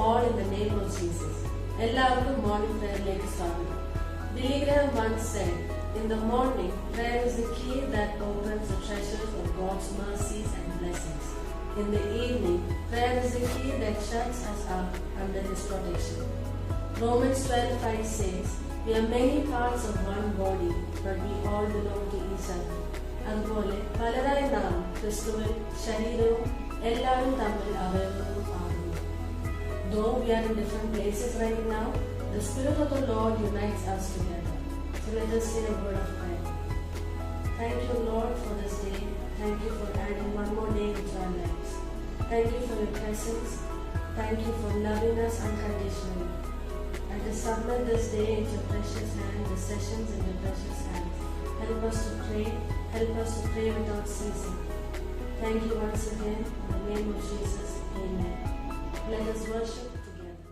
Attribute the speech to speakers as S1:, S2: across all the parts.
S1: all in the name of Jesus. എല്ലാവർക്കും morning പ്രയറിലേക്ക് സ്വാഗതം. Billy Graham once said, in the morning, prayer is the key that opens the treasures of God's mercies and blessings. In the evening, prayer is the key that shuts us up under His protection. Romans 12:5 says, we are many parts of one body, but we all belong to each other. അതുപോലെ പലരായി നാം ക്രിസ്തുവിൽ ശരീരവും എല്ലാവരും തമ്മിൽ അവയവവും ആകുന്നു. Though we are in different places right now, the Spirit of the Lord unites us together. So let us say a word of prayer. Thank you, Lord, for this day. Thank you for adding one more day into our lives. Thank you for your presence. Thank you for loving us unconditionally. And to submit this day into your precious hands, the sessions in your precious hands. Help us to pray. Help us to pray without ceasing. Thank you once again. In the name of Jesus, amen. Let us worship together.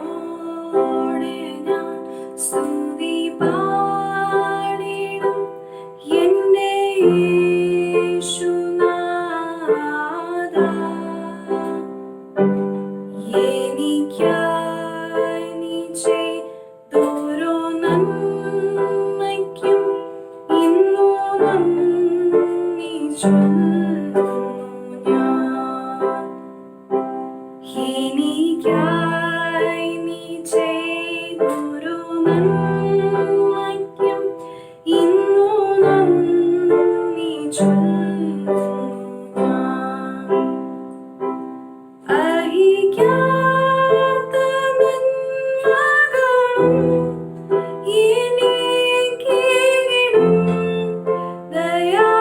S2: നന്ദിയോടെ ഞാൻ സ്തുതി പാടിടും എൻ്റെ യേശുനാഥ. എനിക്കായി നീ ചെയ്തോരോ നന്മയ്ക്കും ഇന്നു നന്ദി ചൊല്ലുന്നു ഞാൻ. എനിക്കായി നീ ചെയ്തോരോ നന്മയ്ക്കും ഇന്നു നന്ദി ചൊല്ലുന്നു ഞാൻ. അർഹിക്കാത്ത നന്മകളും എനിക്കിടും ദയാനിധി.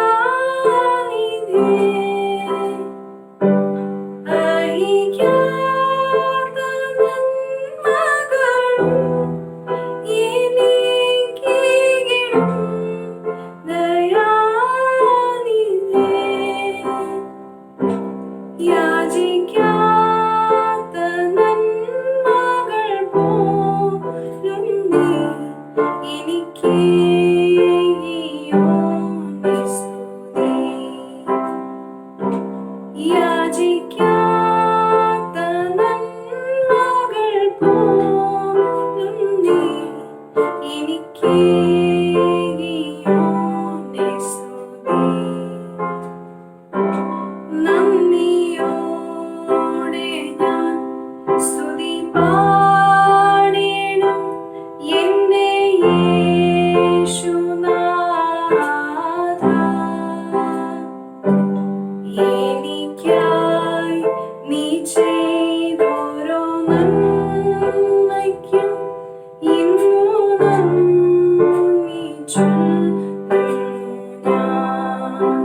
S2: അർഹിക്കാത്ത നന്മകളും എനിക്കിടും ദയാനിധി. യാചിക്കാത്ത നന്മകൾ പോലും നീ എനിക്കേകിയോനെ സ്തുതി. യാചിക്കാത്ത നന്മകൾ പോലും നീ എനിക്കേകിയോനെ സ്തുതി. നന്ദിയോടെ ഞാൻ സ്തുതി പാടിടും എൻ്റെ യേശുനാഥ. എനിക്കായി നീ ചെയ്തോരോ നന്മയ്ക്കും ഇന്നു നന്ദി ചൊല്ലുന്നു ഞാൻ.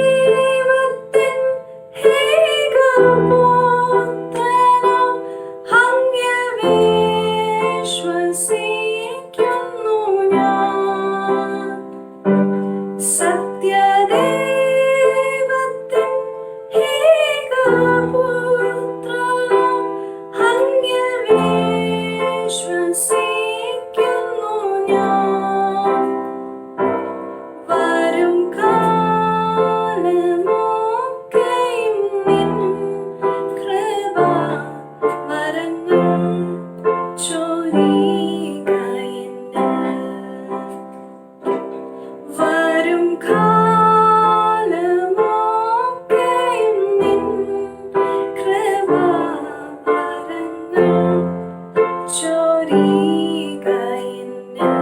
S2: സത്യദൈവത്തിൻ ഏകപുത്രനാം അങ്ങയെ വിശ്വസിക്കുന്നു ഞാൻ. സത്യദൈവത്തിൻ ഏകപുത്രനാം അങ്ങയെ വിശ്വസിക്കുന്നു ഞാൻ. വരും കാലമൊക്കെയും നിൻ കൃപാവരങ്ങൾ ചൊരിയുക എന്നിൽ. വരും കാലമൊക്കെയും നിൻ കൃപാവരങ്ങൾ ചൊരിയുക എന്നിൽ.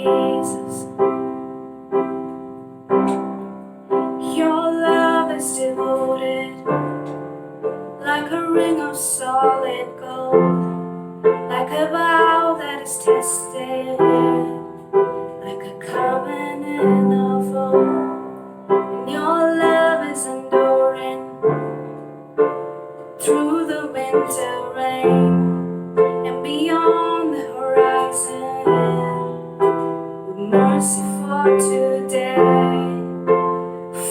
S2: Jesus. Your love is devoted, like a ring of solid gold, like a vow that is tested, like a covenant of old. And your love is enduring through the winter rain and beyond the horizon, with mercy for today.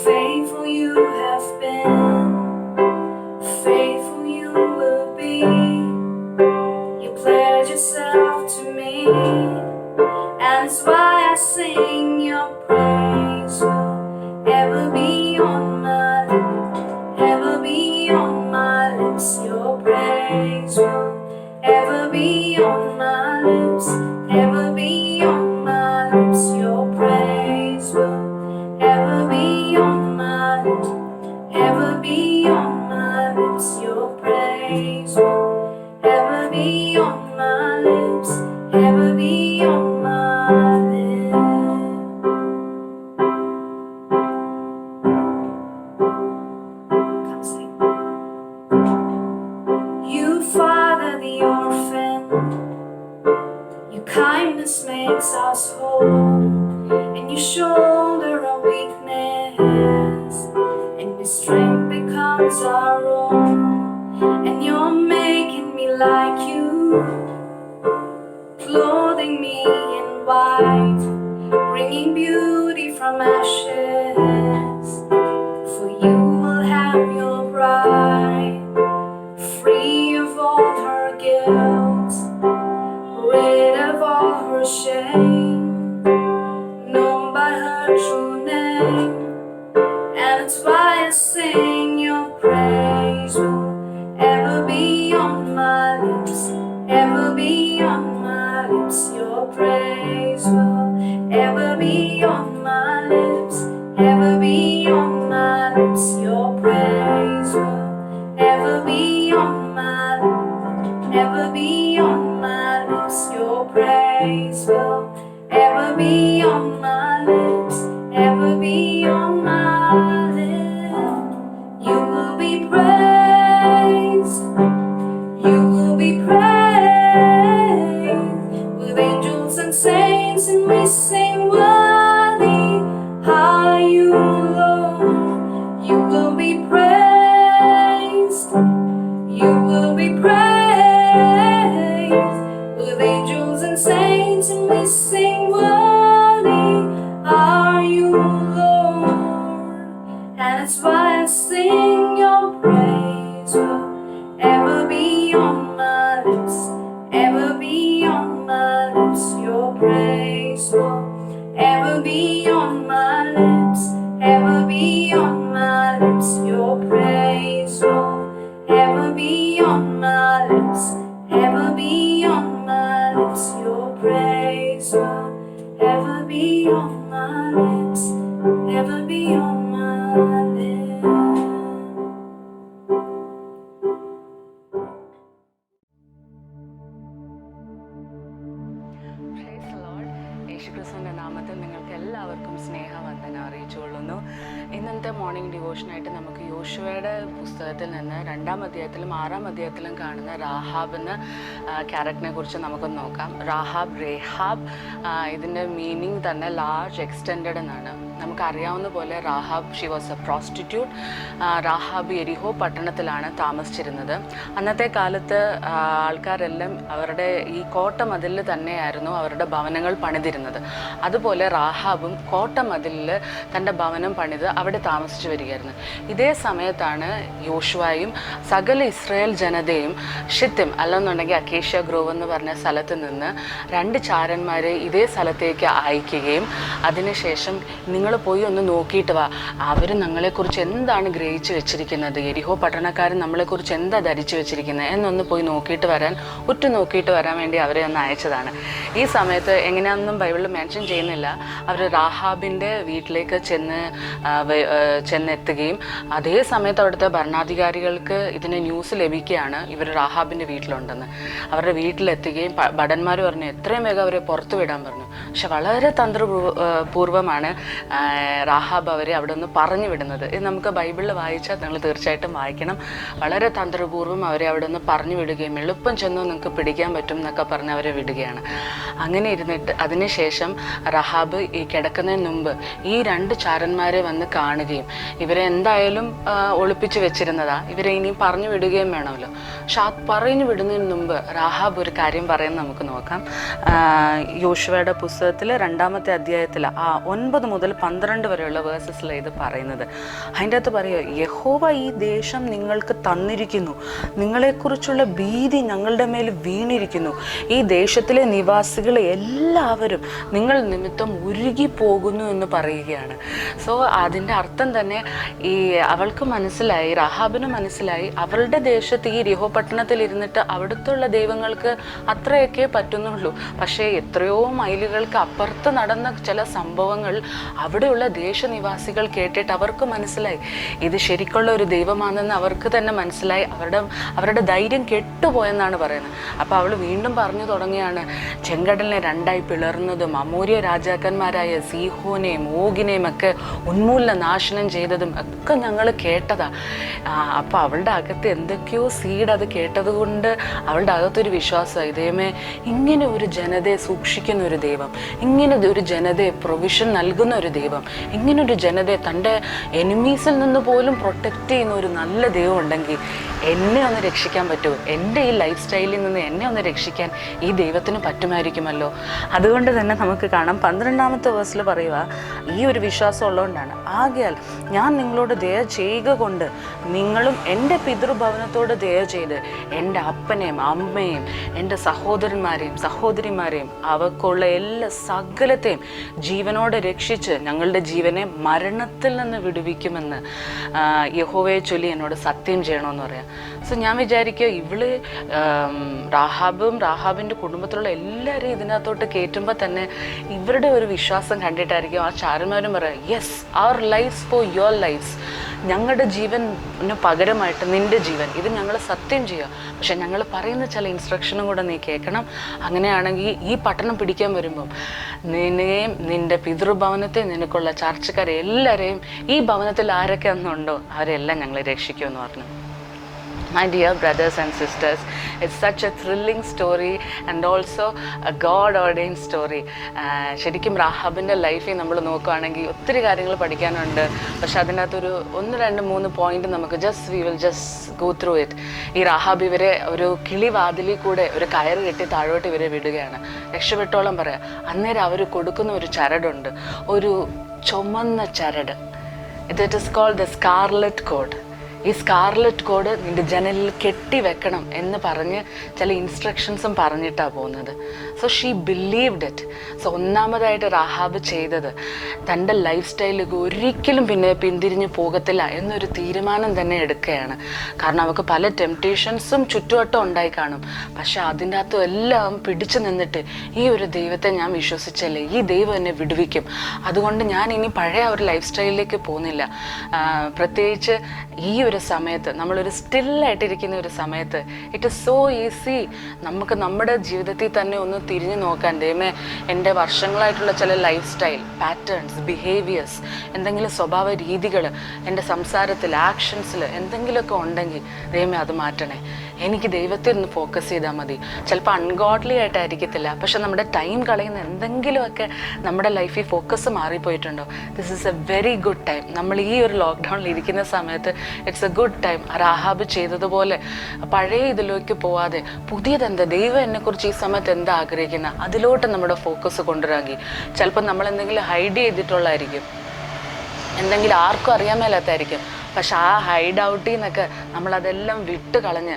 S2: Faithful you have been, faithful you will be. You pledge yourself to me, and it's why I sing your praise will ever be on my lips, ever be on my lips. Your praise will ever be on my lips, ever be on my lips. Your praise will ever be on my lips, ever be on my lips. Your praise will ever be on my lips, ever be on my lips. Come sing. You father the orphan, your kindness makes us whole, and you shoulder our weakness, and your strength becomes our own. And you're making me like you, clothing me in white, bringing beauty from ashes. For you will have your bride, free of all her guilt, rid of all her shame, known by her true name. And it's why I sing your praise will ever be on my lips, ever be on my lips. Your praise will ever be on my lips, ever be on my lips. Your praise will ever be on my lips, ever be on my lips. Your praise will ever be on my lips, ever be on my lips. You will be praised, you will be praised, with angels and saints, and we sing worthy are you, Lord. You will be praised, you will be praised, with angels and saints, and we sing worthy are you, Lord. And it's why I sing your praise will ever be on my lips, ever be on my lips. Your praise will ever be on my lips, ever be on my lips. Your praise will ever be on my lips, ever be on my lips. Your praise will ever be on my lips, ever be on my lips.
S3: Praise the Lord. യേശുക്രിസ്തുവിൻ്റെ നാമത്തിൽ നിങ്ങൾക്ക് എല്ലാവർക്കും സ്നേഹവന്ദനം അറിയിച്ചുകൊള്ളുന്നു. ഇന്നത്തെ morning ഡിവോഷനായിട്ട് നമുക്ക് യോശുവയുടെ പുസ്തകത്തിൽ നിന്ന് 2-ാം അധ്യായത്തിലും 6-ാം അധ്യായത്തിലും കാണുന്ന റാഹാബ് എന്ന ക്യാരക്ടറിനെ കുറിച്ച് നമുക്കൊന്ന് നോക്കാം. റേഹാബ് ഇതിൻ്റെ മീനിങ് തന്നെ ലാർജ് എക്സ്റ്റെൻഡഡ് എന്നാണ്. നമുക്കറിയാവുന്ന പോലെ Rahab she was a prostitute. Rahab എരിഹോ പട്ടണത്തിലാണ് താമസിച്ചിരുന്നത്. അന്നത്തെ കാലത്ത് ആൾക്കാരെല്ലാം അവരുടെ ഈ കോട്ട മതിലിൽ തന്നെയായിരുന്നു അവരുടെ ഭവനങ്ങൾ പണിതിരുന്നത്. അതുപോലെ റാഹാബും കോട്ട മതിലിൽ തൻ്റെ ഭവനം പണിത് അവിടെ താമസിച്ചു വരികയായിരുന്നു. ഇതേ സമയത്താണ് യോശുവയും സകല ഇസ്രായേൽ ജനതയും ഷിത്തിം അല്ലെന്നുണ്ടെങ്കിൽ അക്കേഷ്യ ഗ്രോവ് എന്ന് പറഞ്ഞ സ്ഥലത്ത് നിന്ന് 2 ചാരന്മാരെ ഇതേ സ്ഥലത്തേക്ക് അയക്കുകയും അതിനുശേഷം നിങ്ങൾ പോയി ഒന്ന് നോക്കിയിട്ട് വാ, അവർ ഞങ്ങളെക്കുറിച്ച് എന്താണ് ഗ്രഹിച്ച് വെച്ചിരിക്കുന്നത്, യെരിഹോ പട്ടണക്കാരൻ നമ്മളെക്കുറിച്ച് എന്താ ധരിച്ചു വെച്ചിരിക്കുന്നത് എന്നൊന്ന് പോയി നോക്കിയിട്ട് വരാൻ വേണ്ടി അവരെ ഒന്ന് അയച്ചതാണ്. ഈ സമയത്ത് എങ്ങനെയാണെന്നും ബൈബിളിൽ മെൻഷൻ ചെയ്യുന്നില്ല. അവർ റാഹാബിൻ്റെ വീട്ടിലേക്ക് ചെന്നെത്തുകയും അതേ സമയത്ത് അവിടുത്തെ ഭരണാധികാരികൾക്ക് ഇതിന് ന്യൂസ് ലഭിക്കുകയാണ് ഇവർ റാഹാബിൻ്റെ വീട്ടിലുണ്ടെന്ന്. അവരുടെ വീട്ടിലെത്തുകയും ഭടന്മാർ പറഞ്ഞു എത്രയും വേഗം അവരെ പുറത്തു വിടാൻ പറഞ്ഞു. പക്ഷെ വളരെ തന്ത്രപൂർവ്വമാണ് റാഹാബ് അവരെ അവിടെ നിന്ന് പറഞ്ഞു വിടുന്നത്. ഇത് നമുക്ക് ബൈബിളിൽ വായിച്ചാൽ നിങ്ങൾ തീർച്ചയായിട്ടും വായിക്കണം. വളരെ തന്ത്രപൂർവ്വം അവരെ അവിടെ നിന്ന് പറഞ്ഞു വിടുകയും എളുപ്പം ചെന്നു നിങ്ങൾക്ക് പിടിക്കാൻ പറ്റും എന്നൊക്കെ പറഞ്ഞ് അവരെ വിടുകയാണ്. അങ്ങനെ ഇരുന്നിട്ട് അതിനുശേഷം റാഹാബ് ഈ കിടക്കുന്നതിന് മുമ്പ് ഈ 2 ചാരന്മാരെ വന്ന് കാണുകയും ഇവരെ എന്തായാലും ഒളിപ്പിച്ച് വെച്ചിരുന്നതാ, ഇവരെ ഇനിയും പറഞ്ഞു വിടുകയും വേണമല്ലോ. പക്ഷെ ആ പറഞ്ഞു വിടുന്നതിന് മുമ്പ് റാഹാബ് ഒരു കാര്യം പറയുന്നത് നമുക്ക് നോക്കാം. യോശുവയുടെ പുസ്തകത്തിൽ 2-ാമത്തെ അധ്യായത്തിൽ 9 മുതൽ 12 വരെയുള്ള വേഴ്സസിൽ ഇത് പറയുന്നത്. അതിൻ്റെ അകത്ത് പറയുക, യഹോവ ഈ ദേശം നിങ്ങൾക്ക് തന്നിരിക്കുന്നു, നിങ്ങളെക്കുറിച്ചുള്ള ഭീതി ഞങ്ങളുടെ മേൽ വീണിരിക്കുന്നു, ഈ ദേശത്തിലെ നിവാസികൾ എല്ലാവരും നിങ്ങൾ നിമിത്തം ഉരുകി പോകുന്നു എന്ന് പറയുകയാണ്. സോ അതിൻ്റെ അർത്ഥം തന്നെ അവൾക്ക് മനസ്സിലായി, റഹാബിന് മനസ്സിലായി, അവളുടെ ദേശത്ത് ഈ യെരിഹോ പട്ടണത്തിൽ ഇരുന്നിട്ട് അവിടുത്തുള്ള ദൈവങ്ങൾക്ക് അത്രയൊക്കെ പറ്റുന്നുള്ളൂ. പക്ഷേ എത്രയോ മൈലുകൾക്ക് അപ്പുറത്ത് നടന്ന ചില സംഭവങ്ങൾ അവിടെയുള്ള ദേശനിവാസികൾ കേട്ടിട്ട് അവർക്ക് മനസ്സിലായി ഇത് ശരിക്കുള്ള ഒരു ദൈവമാണെന്ന് അവർക്ക് തന്നെ മനസ്സിലായി. അവരുടെ ധൈര്യം കെട്ടുപോയെന്നാണ് പറയുന്നത്. അപ്പോൾ അവൾ വീണ്ടും പറഞ്ഞു തുടങ്ങിയാണ്, ചെങ്കടലിനെ 2ആയി പിളർന്നതും അമോര്യ രാജാക്കന്മാരായ സീഹോനെയും ഓഗിനെയും ഒക്കെ ഉന്മൂലന നാശനം ചെയ്തതും ഒക്കെ ഞങ്ങൾ കേട്ടതാ. അപ്പോൾ അവളുടെ അകത്ത് എന്തൊക്കെയോ സീഡ് അത് കേട്ടത് കൊണ്ട് അവളുടെ അകത്തൊരു വിശ്വാസമായി, ദൈവമേ ഇങ്ങനെ ഒരു ജനതയെ സൂക്ഷിക്കുന്ന ഒരു ദൈവം, ഇങ്ങനെ ഒരു ജനതയെ പ്രൊവിഷൻ നൽകുന്ന ഒരു ദൈവം, ഇങ്ങനൊരു ജനതയെ തൻ്റെ എനിമീസിൽ നിന്ന് പോലും പ്രൊട്ടക്റ്റ് ചെയ്യുന്ന ഒരു നല്ല ദൈവം ഉണ്ടെങ്കിൽ എന്നെ ഒന്ന് രക്ഷിക്കാൻ പറ്റുമോ, എൻ്റെ ഈ ലൈഫ് സ്റ്റൈലിൽ നിന്ന് എന്നെ ഒന്ന് രക്ഷിക്കാൻ ഈ ദൈവത്തിന് പറ്റുമായിരിക്കുമല്ലോ. അതുകൊണ്ട് തന്നെ നമുക്ക് കാണാം 12-ാമത്തെ വേഴ്സിൽ പറയുക, ഈ ഒരു വിശ്വാസം ഉള്ളതുകൊണ്ടാണ്, ആകയാൽ ഞാൻ നിങ്ങളോട് ദയ ചെയ്യുക കൊണ്ട് നിങ്ങളും എൻ്റെ പിതൃഭവനത്തോട് ദയ ചെയ്ത് എൻ്റെ അപ്പനെയും അമ്മയും എൻ്റെ സഹോദരന്മാരെയും സഹോദരിമാരെയും അവർക്കുള്ള എല്ലാ സകലത്തെയും ജീവനോടെ രക്ഷിച്ച് ഞങ്ങളുടെ ജീവനെ മരണത്തിൽ നിന്ന് വിടുവിക്കുമെന്ന് യഹോവയെ ചൊല്ലി എന്നോട് സത്യം ചെയ്യണമെന്ന് പറയാം. സോ ഞാൻ വിചാരിക്കുക ഇവള് റാഹാബിൻ്റെ കുടുംബത്തിലുള്ള എല്ലാവരെയും ഇതിനകത്തോട്ട് കയറ്റുമ്പോൾ തന്നെ ഇവരുടെ ഒരു വിശ്വാസം കണ്ടിട്ടായിരിക്കും ആ ചാരന്മാരും പറയാം, yes our lifes for your lifes, ഞങ്ങളുടെ ജീവന് പകരമായിട്ട് നിൻ്റെ ജീവൻ, ഇത് ഞങ്ങൾ സത്യം ചെയ്യുക, പക്ഷെ ഞങ്ങൾ പറയുന്ന ചില ഇൻസ്ട്രക്ഷനും കൂടെ നീ കേൾക്കണം. അങ്ങനെയാണെങ്കിൽ ഈ പട്ടണം പിടിക്കാൻ വരുമ്പം നിന്നെയും നിൻ്റെ പിതൃഭവനത്തെ നിനക്കുള്ള ചർച്ചക്കാരെ എല്ലാവരെയും ഈ ഭവനത്തിൽ ആരൊക്കെ ഒന്നുണ്ടോ അവരെല്ലാം ഞങ്ങൾ രക്ഷിക്കുമെന്ന് പറഞ്ഞു. My dear brothers and sisters, it's such a thrilling story and also a God-ordained story. ശരിക്കും റാഹാബിൻ്റെ ലൈഫിൽ നമ്മൾ നോക്കുകയാണെങ്കിൽ ഒത്തിരി കാര്യങ്ങൾ പഠിക്കാനുണ്ട്. പക്ഷെ അതിനകത്തൊരു 1, 2, 3 പോയിന്റ് നമുക്ക് we will just go through it. ഈ റാഹാബ് ഇവരെ ഒരു കിളിവാതിലിൽ കൂടെ ഒരു കയറ് കെട്ടി താഴോട്ട് ഇവരെ വിടുകയാണ്, രക്ഷപ്പെട്ടോളം പറയാം. അന്നേരം അവർ കൊടുക്കുന്ന ഒരു ചരടുണ്ട്, ഒരു ചുമന്ന ചരട്. It is called the scarlet cord. ഈ സ്കാർലറ്റ് കോഡ് നിൻ്റെ ജനലിൽ കെട്ടി വെക്കണം എന്ന് പറഞ്ഞ് ചില ഇൻസ്ട്രക്ഷൻസും പറഞ്ഞിട്ടാണ് പോകുന്നത്. So she believed it. So ഒന്നാമതായിട്ട് റാഹാബ് ചെയ്തത് തൻ്റെ ലൈഫ് സ്റ്റൈലിലേക്ക് ഒരിക്കലും പിന്നെ പിന്തിരിഞ്ഞ് പോകത്തില്ല എന്നൊരു തീരുമാനം തന്നെ എടുക്കുകയാണ്. കാരണം അവൾക്ക് പല ടെംപ്റ്റേഷൻസും ചുറ്റുവട്ടം ഉണ്ടായി കാണും. പക്ഷെ അതിൻ്റെ അകത്തും എല്ലാം പിടിച്ചു നിന്നിട്ട് ഈ ഒരു ദൈവത്തെ ഞാൻ വിശ്വസിച്ചല്ലേ, ഈ ദൈവം എന്നെ വിടുവിക്കും, അതുകൊണ്ട് ഞാൻ ഇനി പഴയ ഒരു ലൈഫ് സ്റ്റൈലിലേക്ക് പോകുന്നില്ല. പ്രത്യേകിച്ച് ഈ ഒരു സമയത്ത് നമ്മളൊരു സ്റ്റില്ലായിട്ടിരിക്കുന്ന ഒരു സമയത്ത് ഇറ്റ് ഇസ് സോ ഈസി നമുക്ക് നമ്മുടെ ജീവിതത്തിൽ തന്നെ ഒന്ന് തിരിഞ്ഞു നോക്കാൻ, ദൈവമേ എൻ്റെ വർഷങ്ങളായിട്ടുള്ള ചില ലൈഫ് സ്റ്റൈൽ പാറ്റേൺസ്, ബിഹേവിയേഴ്സ്, എന്തെങ്കിലും സ്വഭാവ രീതികൾ എൻ്റെ സംസാരത്തിൽ, ആക്ഷൻസിൽ എന്തെങ്കിലുമൊക്കെ ഉണ്ടെങ്കിൽ ദൈവമേ അത് മാറ്റണേ, എനിക്ക് ദൈവത്തെ ഒന്ന് ഫോക്കസ് ചെയ്താൽ മതി. ചിലപ്പോൾ അൺഗോഡ്ലി ആയിട്ടായിരിക്കത്തില്ല, പക്ഷെ നമ്മുടെ ടൈം കളയുന്ന എന്തെങ്കിലുമൊക്കെ നമ്മുടെ ലൈഫിൽ ഫോക്കസ് മാറിപ്പോയിട്ടുണ്ടോ, this is a very good time. നമ്മൾ ഈ ഒരു ലോക്ക്ഡൗണിൽ ഇരിക്കുന്ന സമയത്ത് it's a good time. Rahab ചെയ്തതുപോലെ പഴയ ഇതിലേക്ക് പോവാതെ പുതിയതെന്താ, ദൈവം എന്നെക്കുറിച്ച് ഈ സമയത്ത് എന്താ ആഗ്രഹിക്കുന്ന അതിലോട്ട് നമ്മുടെ ഫോക്കസ് കൊണ്ടുവരാമെങ്കിൽ ചിലപ്പോൾ നമ്മൾ എന്തെങ്കിലും ഹൈഡ് ചെയ്തിട്ടുള്ളതായിരിക്കും, എന്തെങ്കിലും ആർക്കും അറിയാൻ മേലാത്തായിരിക്കും. പക്ഷെ ആ ഹൈഡ് ഔട്ടിൽ നിന്നൊക്കെ നമ്മളതെല്ലാം വിട്ട് കളഞ്ഞ്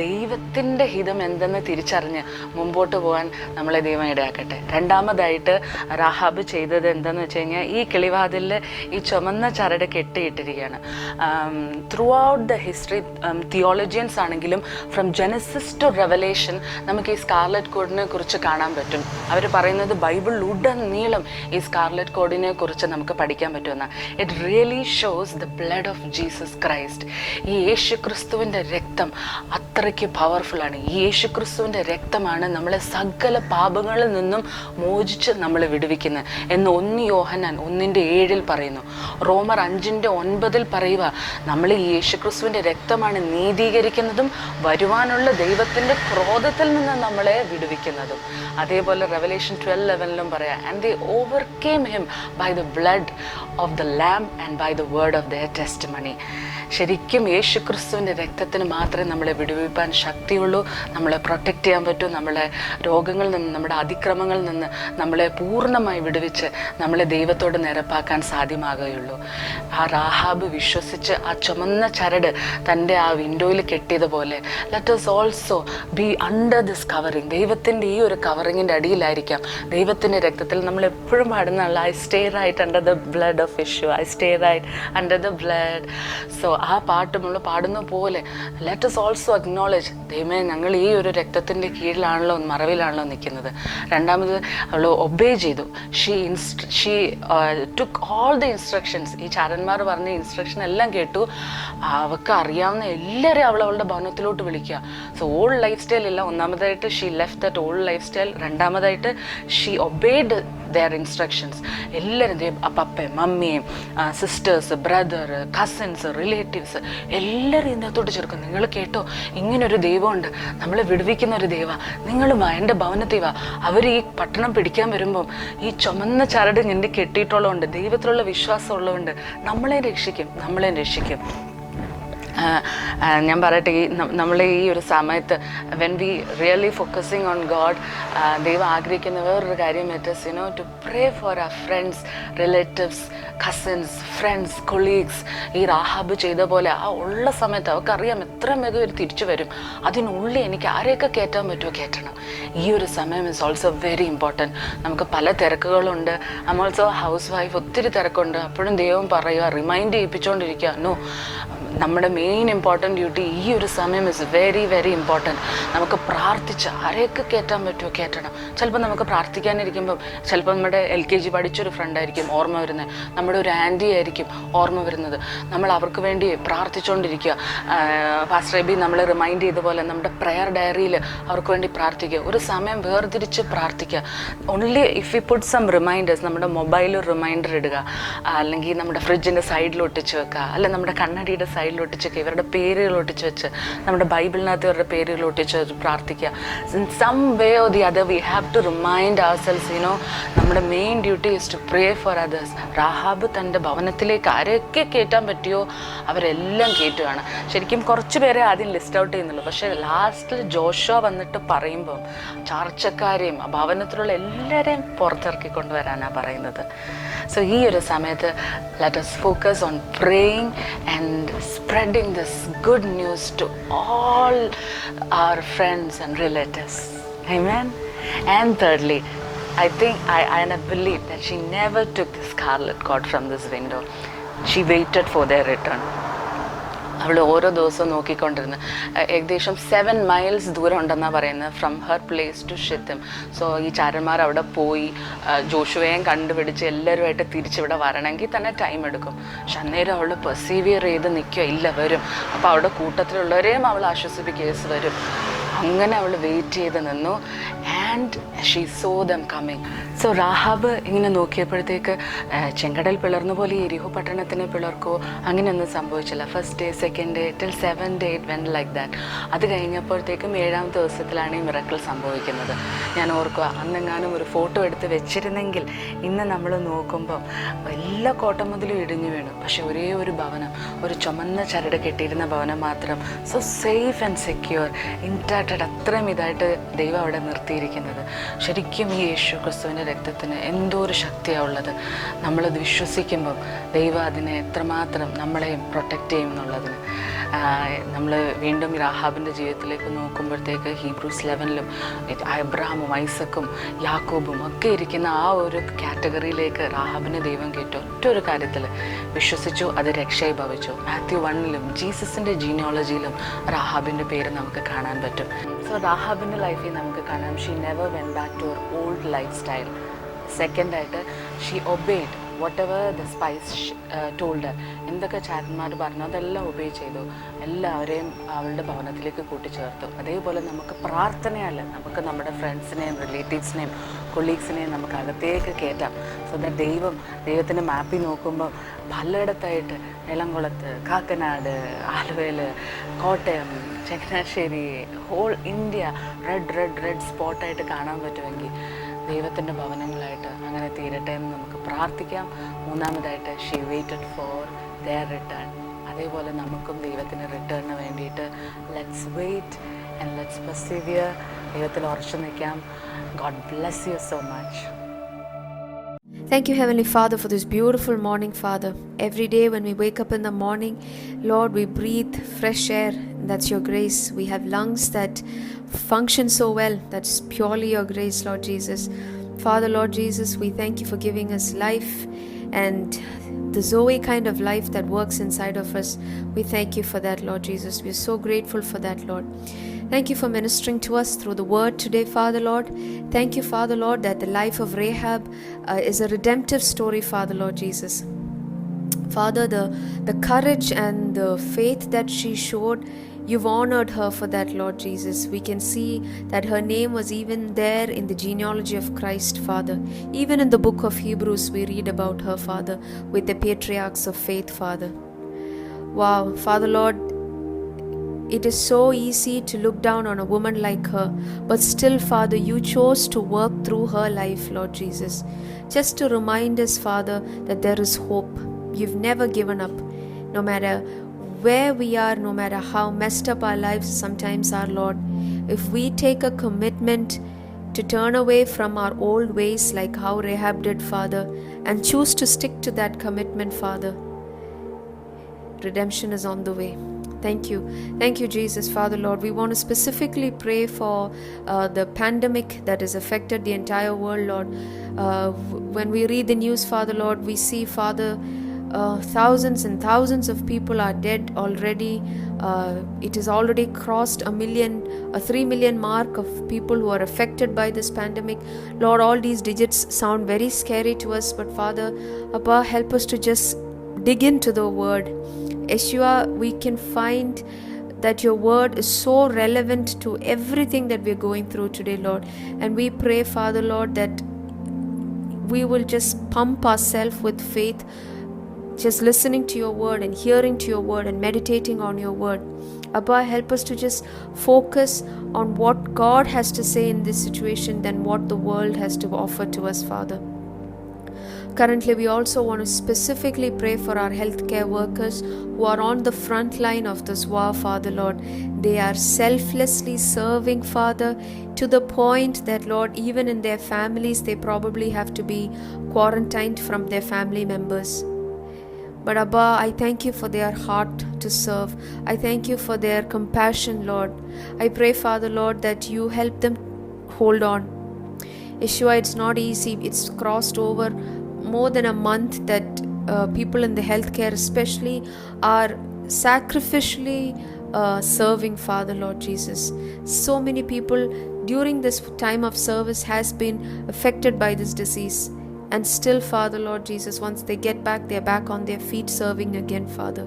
S3: ദൈവത്തിൻ്റെ ഹിതം എന്തെന്ന് തിരിച്ചറിഞ്ഞ് മുമ്പോട്ട് പോകാൻ നമ്മളെ ദൈവം ഇടയാക്കട്ടെ. രണ്ടാമതായിട്ട് റാഹാബ് ചെയ്തത് എന്താണെന്ന് വെച്ച് കഴിഞ്ഞാൽ ഈ കിളിവാതിലിൽ ഈ ചുമന്ന ചരട് കെട്ടിയിട്ടിരിക്കുകയാണ്. Throughout the history theologians ആണെങ്കിലും ഫ്രം ജെനസിസ് ടു റെവലേഷൻ നമുക്ക് ഈ സ്കാർലറ്റ് കോഡിനെ കുറിച്ച് കാണാൻ പറ്റും. അവർ പറയുന്നത് ബൈബിൾ ഉടനീളം ഈ സ്കാർലറ്റ് കോഡിനെ കുറിച്ച് നമുക്ക് പഠിക്കാൻ പറ്റുമെന്ന്. It really shows the blood of Jesus Christ. ഈ യേശു ക്രിസ്തുവിൻ്റെ രക്തം അത്രയ്ക്ക് പവർഫുള്ളാണ്. ഈ യേശു ക്രിസ്തുവിൻ്റെ രക്തമാണ് നമ്മളെ സകല പാപങ്ങളിൽ നിന്നും മോചിച്ച് നമ്മളെ വിടുവിക്കുന്നത് എന്ന് 1 യോഹന്നാൻ 1:7 പറയുന്നു. റോമർ 5:9 പറയുക, നമ്മൾ ഈ യേശു ക്രിസ്തുവിൻ്റെ രക്തമാണ് നീതീകരിക്കുന്നതും വരുവാനുള്ള ദൈവത്തിൻ്റെ ക്രോധത്തിൽ നിന്ന് നമ്മളെ വിടുവിക്കുന്നതും. അതേപോലെ റെവലേഷൻ 12:11 പറയാം, and they overcame him by the blood of the lamb and by the word of their testimony. ശരിക്കും യേശു ക്രിസ്തുവിൻ്റെ രക്തത്തിന് മാത്രമേ നമ്മളെ വിടുവിപ്പാൻ ശക്തിയുള്ളൂ, നമ്മളെ പ്രൊട്ടക്റ്റ് ചെയ്യാൻ പറ്റൂ, നമ്മളെ രോഗങ്ങളിൽ നിന്ന്, നമ്മുടെ അതിക്രമങ്ങളിൽ നിന്ന് നമ്മളെ പൂർണ്ണമായി വിടുവിച്ച് നമ്മളെ ദൈവത്തോട് നിരപ്പാക്കാൻ സാധ്യമാകുകയുള്ളൂ. ആ റാഹാബ് വിശ്വസിച്ച് ആ ചുമന്ന ചരട് തൻ്റെ ആ വിൻഡോയിൽ കെട്ടിയതുപോലെ let us also be under this covering. ദൈവത്തിൻ്റെ ഈ ഒരു കവറിങ്ങിൻ്റെ അടിയിലായിരിക്കാം ദൈവത്തിൻ്റെ രക്തത്തിൽ. നമ്മൾ എപ്പോഴും പാടുന്നുള്ള I stay right under the blood of Yeshu, I stay right under the blood. So ആ പാട്ട് നമ്മൾ പാടുന്ന പോലെ ലെറ്റ് us ഓൾസോ അക്നോളജ്, ദൈവമേ ഞങ്ങൾ ഈ ഒരു രക്തത്തിൻ്റെ കീഴിലാണല്ലോ, മറവിലാണല്ലോ നിൽക്കുന്നത്. രണ്ടാമത് അവൾ ഒബേ ചെയ്തു. She took all the instructions. ഈ ചാരന്മാർ പറഞ്ഞ ഇൻസ്ട്രക്ഷൻ എല്ലാം കേട്ടു. അവൾക്ക് അറിയാവുന്ന എല്ലാവരെയും അവളുടെ ഭവനത്തിലോട്ട് വിളിക്കുക. സോ ഓൾഡ് ലൈഫ് സ്റ്റൈൽ ഇല്ല. ഒന്നാമതായിട്ട് she left that old life style. രണ്ടാമതായിട്ട് ഷീ ഒബേഡ് ദെയർ ഇൻസ്ട്രക്ഷൻസ്. എല്ലാവരും പപ്പയും മമ്മിയും സിസ്റ്റേഴ്സ്, ബ്രദർ, കസിൻസ്, റിലേറ്റീവ്സ് എല്ലാവരും ഇതിനകത്തോട്ട് ചേർക്കും. നിങ്ങൾ കേട്ടോ, ഇങ്ങനൊരു ദൈവമുണ്ട്, നമ്മളെ വിടുവിക്കുന്ന ഒരു ദൈവ, നിങ്ങളും വാ, എൻ്റെ ഭവനത്തിൽ വാ. അവർ ഈ പട്ടണം പിടിക്കാൻ വരുമ്പം ഈ ചുമന്ന ചരട് ഞെണ്ടി കെട്ടിയിട്ടുള്ളതുകൊണ്ട്, ദൈവത്തിലുള്ള വിശ്വാസം ഉള്ളതുകൊണ്ട് നമ്മളെ രക്ഷിക്കും. ഞാൻ പറയട്ടെ, നമ്മൾ ഈ ഒരു സമയത്ത് when we really focusing on God, ദൈവം ആഗ്രഹിക്കുന്ന വേറൊരു കാര്യം it is to pray for our friends, relatives, cousins, friends, colleagues. ഈ റാഹാബ് ചെയ്ത പോലെ ആ ഉള്ള സമയത്ത് അവർക്കറിയാം എത്രയും വേഗം ഒരു തിരിച്ചു വരും. അതിനുള്ളിൽ എനിക്ക് ആരെയൊക്കെ കയറ്റാൻ പറ്റുമോ കയറ്റണം. ഈ ഒരു സമയം ഇസ് ഓൾസോ വെരി ഇമ്പോർട്ടൻറ്റ്. നമുക്ക് പല തിരക്കുകളുണ്ട്. I am also housewife, ഒത്തിരി തിരക്കുണ്ട്. അപ്പോഴും ദൈവം പറയുക, റിമൈൻഡ് ചെയ്യിപ്പിച്ചുകൊണ്ടിരിക്കുക, നോ, നമ്മുടെ മെയിൻ ഇമ്പോർട്ടൻറ്റ് ഡ്യൂട്ടി ഈ ഒരു സമയം ഇസ് വെരി വെരി ഇമ്പോർട്ടൻറ്റ്. നമുക്ക് പ്രാർത്ഥിച്ച് ആരെയൊക്കെ കയറ്റാൻ പറ്റുമോ കയറ്റണം. ചിലപ്പോൾ നമുക്ക് പ്രാർത്ഥിക്കാനിരിക്കുമ്പം ചിലപ്പോൾ നമ്മുടെ LKG പഠിച്ചൊരു ഫ്രണ്ടായിരിക്കും ഓർമ്മ വരുന്നത്, നമ്മുടെ ഒരു ആൻറ്റി ആയിരിക്കും ഓർമ്മ വരുന്നത്. നമ്മൾ അവർക്ക് വേണ്ടി പ്രാർത്ഥിച്ചുകൊണ്ടിരിക്കുക. പാസ്റ്റർ എബി നമ്മളെ റിമൈൻഡ് ചെയ്ത പോലെ നമ്മുടെ പ്രെയർ ഡയറിയിൽ അവർക്ക് വേണ്ടി പ്രാർത്ഥിക്കുക. ഒരു സമയം വേർതിരിച്ച് പ്രാർത്ഥിക്കുക. Only if you put some reminders, നമ്മുടെ മൊബൈലിൽ റിമൈൻഡർ ഇടുക, അല്ലെങ്കിൽ നമ്മുടെ ഫ്രിഡ്ജിൻ്റെ സൈഡിൽ ഒട്ടിച്ച് വെക്കുക, അല്ല നമ്മുടെ കണ്ണടിയുടെ സൈഡിൽ ഒട്ടിച്ച് വെക്കുക, ഇവരുടെ പേരുകൾ ഒട്ടിച്ച് വെച്ച്, നമ്മുടെ ബൈബിളിനകത്ത് ഇവരുടെ പേരുകൾ ഒട്ടിച്ച് വെച്ച് പ്രാർത്ഥിക്കുക. In some way or the other we have to remind ourselves, നമ്മുടെ main duty is to pray for others. Rahab തൻ്റെ ഭവനത്തിലേക്ക് ആരൊക്കെ കയറ്റാൻ പറ്റിയോ അവരെല്ലാം കയറ്റുകയാണ്. ശരിക്കും കുറച്ച് പേരെ ആദ്യം ലിസ്റ്റ് ഔട്ട് ചെയ്യുന്നുള്ളൂ. പക്ഷേ ലാസ്റ്റിൽ ജോഷുവ വന്നിട്ട് പറയുമ്പം ചാർച്ചക്കാരെയും ഭവനത്തിലുള്ള എല്ലാവരെയും പുറത്തിറക്കിക്കൊണ്ടുവരാനാണ് പറയുന്നത്. സോ ഈ ഒരു സമയത്ത് let us focus on praying and spreading this good news to all our friends and relatives. Amen. And thirdly, I believe that she never took the scarlet cord from this window. She waited for their return. അവൾ ഓരോ ദിവസവും നോക്കിക്കൊണ്ടിരുന്നു. ഏകദേശം 7 miles ദൂരം ഉണ്ടെന്നാണ് പറയുന്നത് from her place to Shittim. So ഈ ചാരന്മാർ അവിടെ പോയി ജോഷുവയും കണ്ടുപിടിച്ച് എല്ലാവരുമായിട്ട് തിരിച്ചിവിടെ വരണമെങ്കിൽ തന്നെ ടൈം എടുക്കും. പക്ഷെ അന്നേരം അവൾ പെർസീവിയർ ചെയ്ത് നിൽക്കുക, ഇല്ല വരും. അപ്പോൾ അവിടെ കൂട്ടത്തിലുള്ളവരെയും അവൾ ആശ്വസിപ്പിക്കുക, വരും. അങ്ങനെ അവൾ വെയിറ്റ് ചെയ്ത് നിന്നു. And she so dum coming. So Rahab ഇങ്ങനെ നോക്കിയപ്പോഴത്തേക്ക് ചെങ്കടൽ പിളർന്ന പോലെ എരിഹോ പട്ടണത്തിനെ പിളർക്കോ അങ്ങനെയൊന്നും സംഭവിച്ചില്ല. First day, second day, till 7th day it went like that. അത് കഴിഞ്ഞപ്പോഴത്തേക്കും 7ാമത്തെ ദിവസത്തിലാണ് ഈ മിറക്കിൾ സംഭവിക്കുന്നത്. ഞാൻ ഓർക്കുക, അന്നെങ്ങാനും ഒരു ഫോട്ടോ എടുത്ത് വെച്ചിരുന്നെങ്കിൽ ഇന്ന് നമ്മൾ നോക്കുമ്പം എല്ലാ കോട്ടമുതലും ഇടിഞ്ഞു വീണു. പക്ഷെ ഒരേ ഒരു ഭവനം, ഒരു ചുമന്ന ചരട് കെട്ടിയിരുന്ന ഭവനം മാത്രം സോ സേഫ് ആൻഡ് സെക്യൂർ, ഇൻടാക്റ്റഡ്, അത്രയും ഇതായിട്ട് ദൈവം അവിടെ നിർത്തിയിരിക്കുന്നത്. പറയുന്നത്. ശരിക്കും ഈ യേശു ക്രിസ്തുവിൻ്റെ രക്തത്തിന് എന്തോ ഒരു ശക്തിയാണ് ഉള്ളത്. നമ്മളത് വിശ്വസിക്കുമ്പം ദൈവം അതിനെ എത്രമാത്രം നമ്മളെയും പ്രൊട്ടക്റ്റ് ചെയ്യും എന്നുള്ളതിന്. നമ്മൾ വീണ്ടും രാഹാബിൻ്റെ ജീവിതത്തിലേക്ക് നോക്കുമ്പോഴത്തേക്ക് ഹീബ്രൂസ് 11-ലും അബ്രഹാമും ഐസക്കും യാക്കോബും ഒക്കെ ഇരിക്കുന്ന ആ ഒരു കാറ്റഗറിയിലേക്ക് രാഹാബിനെ ദൈവം കേട്ടു. ഒറ്റൊരു കാര്യത്തിൽ വിശ്വസിച്ചു, അത് രക്ഷയെ ഭവിച്ചു. മാത്യു 1-ലും ജീസസിൻ്റെ ജീനിയോളജിയിലും രാഹാബിൻ്റെ പേര് നമുക്ക് കാണാൻ പറ്റും. സോ രാഹാബിൻ്റെ ലൈഫിൽ നമുക്ക് കാണാം, she never went back to her old lifestyle. സെക്കൻഡായിട്ട് she obeyed whatever the spies told. എന്തൊക്കെ ചാരന്മാർ പറഞ്ഞു അതെല്ലാം ഒബേ ചെയ്തു. എല്ലാവരെയും അവളുടെ ഭവനത്തിലേക്ക് കൂട്ടിച്ചേർത്തു. അതേപോലെ നമുക്ക് പ്രാർത്ഥനയല്ല, നമുക്ക് നമ്മുടെ ഫ്രണ്ട്സിനെയും റിലേറ്റീവ്സിനെയും കൊളീഗ്സിനെയും നമുക്ക് അകത്തേക്ക് കയറ്റാം. സോ ദാറ്റ് ദൈവത്തിൻ്റെ മാപ്പിൽ നോക്കുമ്പോൾ പലയിടത്തായിട്ട് എളംകുളത്ത്, കാക്കനാട്, ആലുവയിൽ, Kottayam, Changanassery, whole India red സ്പോട്ടായിട്ട് കാണാൻ പറ്റുമെങ്കിൽ ദൈവത്തിൻ്റെ ഭവനങ്ങളായിട്ട് അങ്ങനെ തീരട്ടെ എന്ന് നമുക്ക് പ്രാർത്ഥിക്കാം. മൂന്നാമതായിട്ട് she waited for their return. അതേപോലെ നമുക്കും ദൈവത്തിൻ്റെ റിട്ടേണിന് വേണ്ടിയിട്ട് let's wait and let's persevere. ദൈവത്തിൽ ഉറച്ചു നിൽക്കാം. God bless you so much.
S4: Thank you, Heavenly Father, for this beautiful morning, Father. Every day when we wake up in the morning, Lord, we breathe fresh air. That's your grace. We have lungs that function so well. That's purely your grace, Lord Jesus. Father, Lord Jesus, we thank you for giving us life and the Zoe kind of life that works inside of us. We thank you for that, Lord Jesus. We are so grateful for that, Lord. Thank you for ministering to us through the word today, Father, Lord. Thank you, Father, Lord, that the life of Rahab is a redemptive story, Father, Lord Jesus. Father, the courage and the faith that she showed, you've honored her for that, Lord Jesus. We can see that her name was even there in the genealogy of Christ, Father. Even in the book of Hebrews, we read about her, Father, with the patriarchs of faith, Father. Wow, Father, Lord, it is so easy to look down on a woman like her, but still, Father, you chose to work through her life, Lord Jesus, just to remind us, Father, that there is hope. You've never given up. No matter where we are, no matter how messed up our lives sometimes are, Lord, if we take a commitment to turn away from our old ways like how Rahab did, Father, and choose to stick to that commitment, Father, redemption is on the way. Thank you, Jesus. Father, Lord, we want to specifically pray for the pandemic that has affected the entire world, Lord. When we read the news, Father, Lord, we see, Father, thousands and thousands of people are dead already. It has already crossed a 3 million mark of people who are affected by this pandemic. Lord, all these digits sound very scary to us, but Father, Abba, help us to just dig into the word. Yeshua, we can find that your word is so relevant to everything that we're going through today, Lord. And we pray, Father, Lord, that we will just pump ourselves with faith, just listening to your word and hearing to your word and meditating on your word. Abba, help us to just focus on what God has to say in this situation than what the world has to offer to us, Father. Currently, we also want to specifically pray for our healthcare workers who are on the front line of this war, Father, Lord. They are selflessly serving, Father, to the point that, Lord, even in their families, they probably have to be quarantined from their family members. But Abba, I thank you for their heart to serve. I thank you for their compassion, Lord. I pray, Father, Lord, that you help them hold on. Yeshua, it's not easy. It's crossed over more than a month that people in the healthcare especially are sacrificially serving, Father, Lord Jesus. So many people during this time of service has been affected by this disease. And still, Father, Lord Jesus, once they get back, they're back on their feet serving again, Father.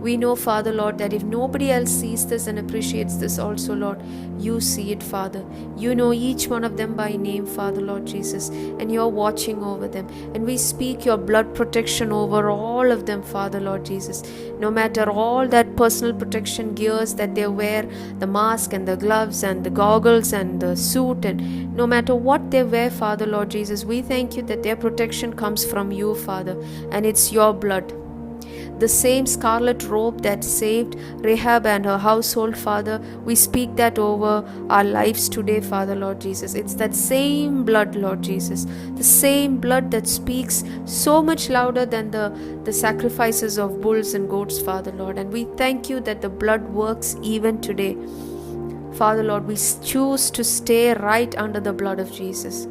S4: We know, Father, Lord, that if nobody else sees this and appreciates this also, Lord, you see it, Father. You know each one of them by name, Father, Lord Jesus, and you're watching over them. And we speak your blood protection over all of them, Father, Lord Jesus. No matter all that personal protection gears that they wear, the mask and the gloves and the goggles and the suit, and no matter what they wear, Father, Lord Jesus, we thank you that their protection comes from you, Father, and it's your blood. The same scarlet robe that saved Rahab and her household, Father, we speak that over our lives today, Father, Lord Jesus. It's that same blood, Lord Jesus, the same blood that speaks so much louder than the sacrifices of bulls and goats, Father, Lord. And we thank you that the blood works even today. Father, Lord, we choose to stay right under the blood of Jesus.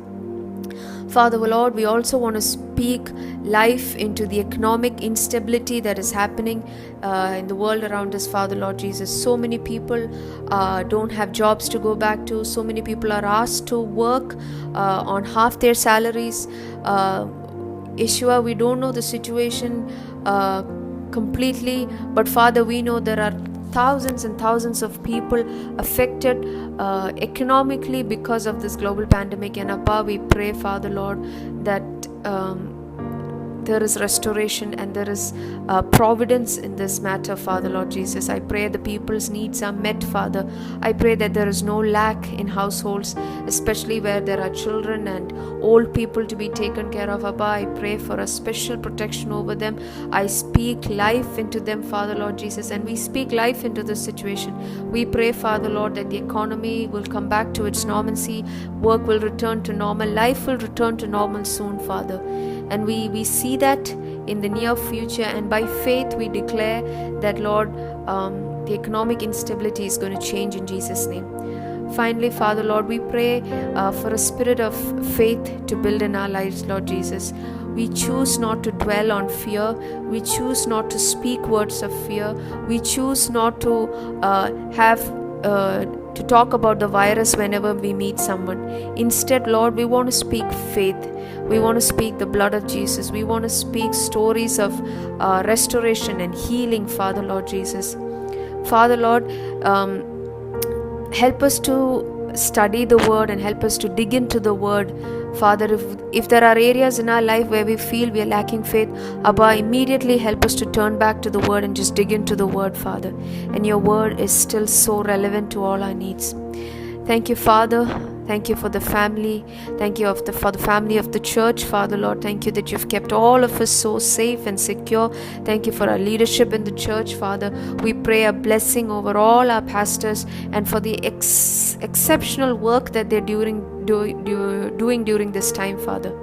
S4: Father, Lord, we also want to speak life into the economic instability that is happening in the world around us, Father, Lord Jesus. So many people don't have jobs to go back to. So many people are asked to work on half their salaries. Yeshua, we don't know the situation completely, but Father, we know there are thousands and thousands of people affected economically because of this global pandemic. And Abba, we pray, Father, Lord, that there is restoration and there is providence in this matter, Father, Lord Jesus. I pray the people's needs are met, Father. I pray that there is no lack in households, especially where there are children and old people to be taken care of. Abba, I pray for a special protection over them. I speak life into them, Father, Lord Jesus, and we speak life into this situation. We pray, Father, Lord, that the economy will come back to its normalcy, work will return to normal, life will return to normal soon, Father. And we see that in the near future, and by faith we declare that, Lord, the economic instability is going to change in Jesus' name. Finally, Father, Lord, we pray for a spirit of faith to build in our lives, Lord Jesus. We choose not to dwell on fear. We choose not to speak words of fear. We choose not to to talk about the virus whenever we meet someone. Instead, Lord, we want to speak faith. We want to speak the blood of Jesus. We want to speak stories of restoration and healing, Father, Lord Jesus. Father, Lord, help us to study the word and help us to dig into the word. Father, if there are areas in our life where we feel we are lacking faith, Abba, immediately help us to turn back to the word and just dig into the word, Father. And your word is still so relevant to all our needs. Thank you, Father. Thank you for the family. Thank you for the family of the church, Father, Lord. Thank you that you've kept all of us so safe and secure. Thank you for our leadership in the church, Father. We pray a blessing over all our pastors and for the exceptional work that they're doing during this time, Father.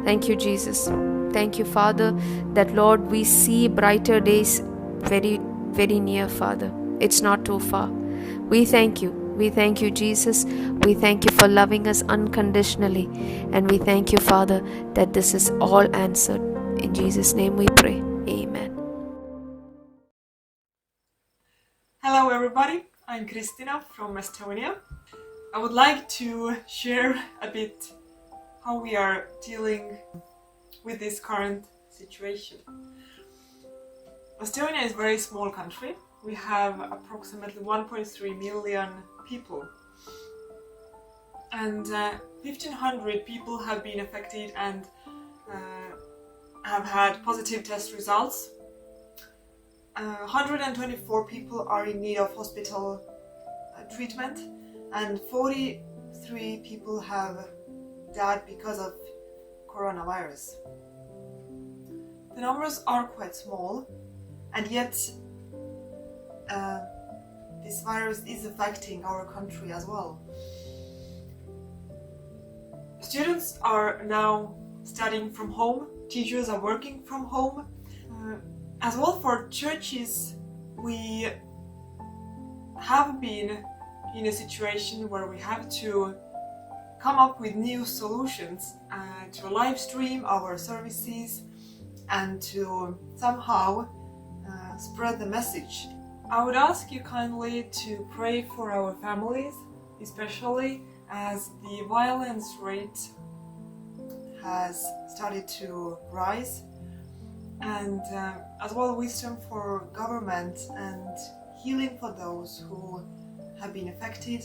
S4: Thank you, Jesus. Thank you, Father, that, Lord, we see brighter days very, very near, Father. It's not too far. We thank you. We thank you, Jesus. We thank you for loving us unconditionally. And we thank you, Father, that this is all answered. In Jesus' name we pray. Amen.
S5: Hello everybody, I'm Kristina from Estonia. I would like to share a bit how we are dealing with this current situation. Estonia is a very small country. We have approximately 1.3 million people, and 1,500 people have been affected and have had positive test results. 124 people are in need of hospital treatment, and 43 people have died because of coronavirus. The numbers are quite small, and yet this virus is affecting our country as well. Students are now studying from home, teachers are working from home. As well, for churches, we have been in a situation where we have to come up with new solutions to live stream our services and to somehow spread the message. I would ask you kindly to pray for our families, especially as the violence rate has started to rise, and as well wisdom for government and healing for those who have been affected,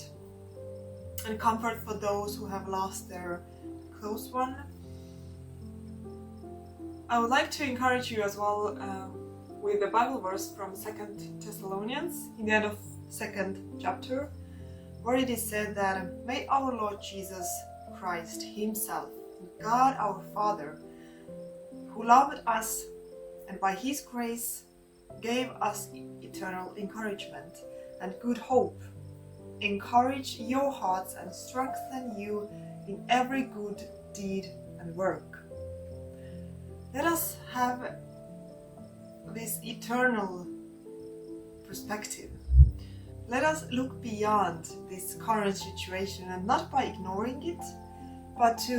S5: and comfort for those who have lost their close one. I would like to encourage you as well with the Bible verse from 2 Thessalonians in the end of 2nd chapter, where it is said that may our Lord Jesus Christ himself, God our Father, who loved us and by His grace gave us eternal encouragement and good hope. Encourage your hearts and strengthen you in every good deed and work. Let us have this eternal perspective. Let us look beyond this current situation, and not by ignoring it, but to